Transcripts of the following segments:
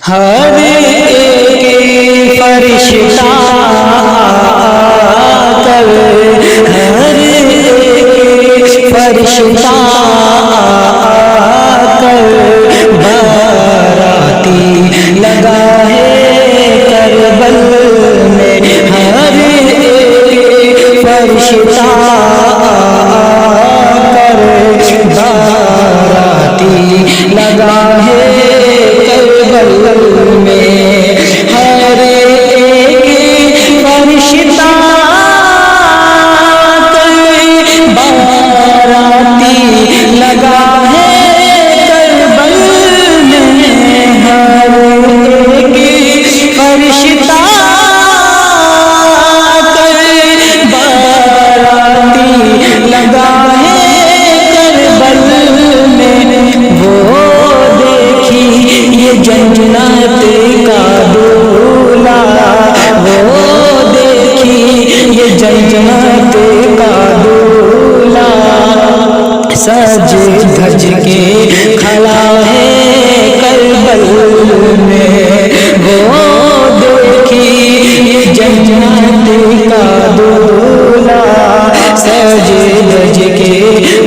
ہر ایک فرشتہ کر، ہر ایک فرشتہ کر باراتی لگا ہے کربل میں، ہر ایک فرشتہ کر باراتی لگا ہے کربل میں، ہر ایک فرشتہ کر باراتی لگا ہے کربل میں، ہر ایک فرشتہ کر باراتی لگا ہے کربل میں، وہ یہ جنت کا دولہا، وہ دیکھی یہ جنت کا دولہا، سج دھج کے کھڑا ہے کربل میں، وہ دیکھی یہ جنت کا دولہا، سج دھج کے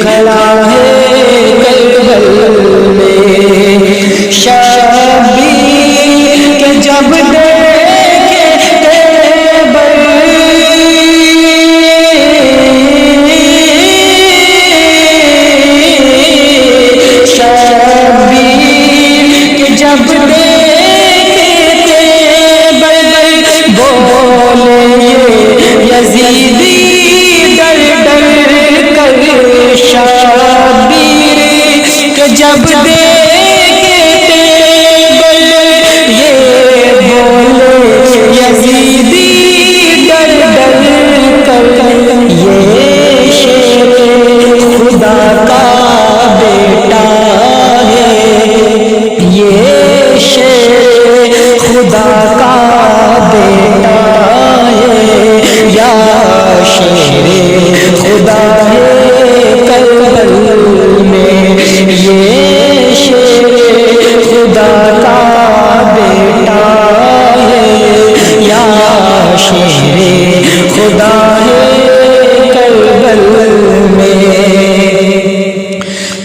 کھڑا ہے کربل میں، شبیر کے جب دیکھے تیبر، شبیر کے جب دیکھے تیبر، بولے یزیدی ڈر ڈر کر، شبیر کے جب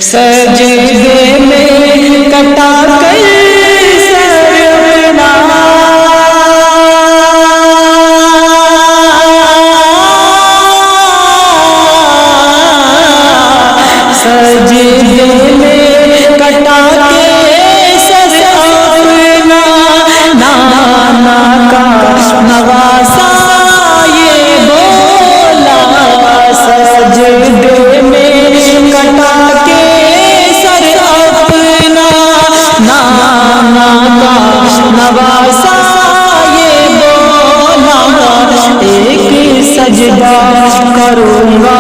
سجدے میں کٹا کر سر اپنا، سجدے میں کٹا کے سر اپنا، نانا کا نواسا یہ بولا، سجدے میں کٹا کے نانا کا نواسا یہ بولا، ایک سجدہ کروں گا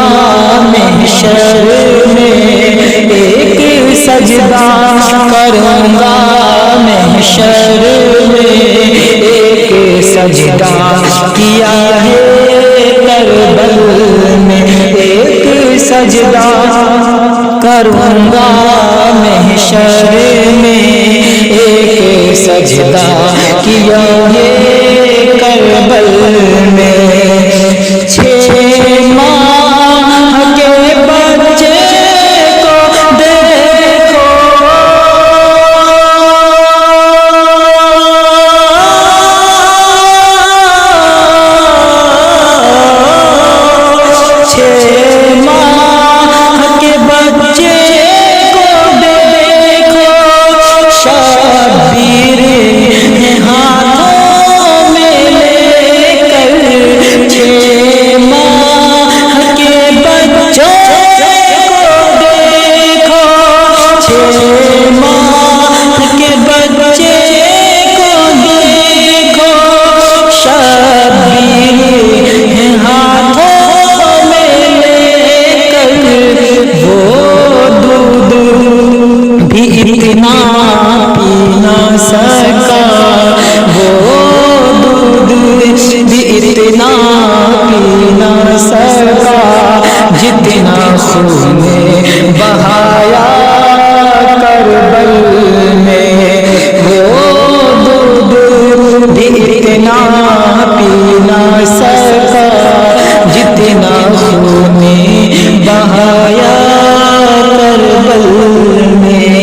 محشر میں، ایک سجدہ کروں گا محشر میں، ایک سجدہ کیا ہے کربل میں، ایک سجدہ کروں گا محشر میں، ایک سجدہ کیا ہے کربل میں، 6 ماہ کے بچے کو دیکھو، 6 ماہ کے بچے شبیر ہاتھوں میں لے کر، 6 ماہ کے بچوں کو دیکھو، 6 ماہ کے بچے کو دیکھو، شبیر ہاتھوں میں لے کر، وہ دودھ بھی اتنا پی نہ سکا، وہ دودھ بھی اتنا پی نہ سکا، جتنا خون بہایا کربل میں، وہ اتنا پی نہ سکا جتنا خون بہایا کربل میں.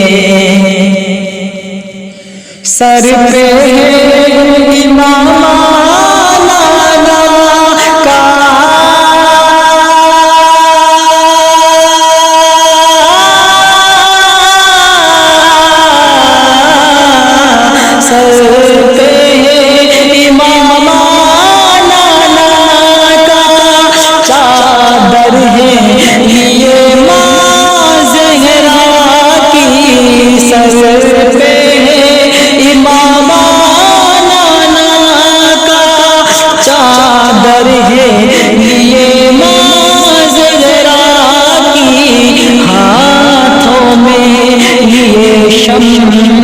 سر پہ امام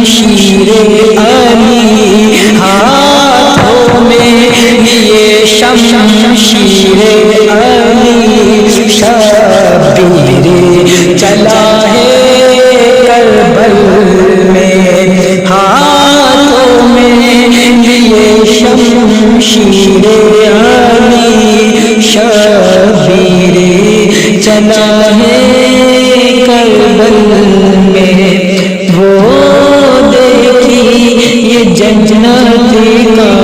شمشیر علی ہاتھوں میں یہ شمشیر علی شبیر چلا ہے کربل میں ہاتھوں میں یہ شمشیر علی شبیر چلا ہے کربل میں. وہ دیکھی یہ جنت کا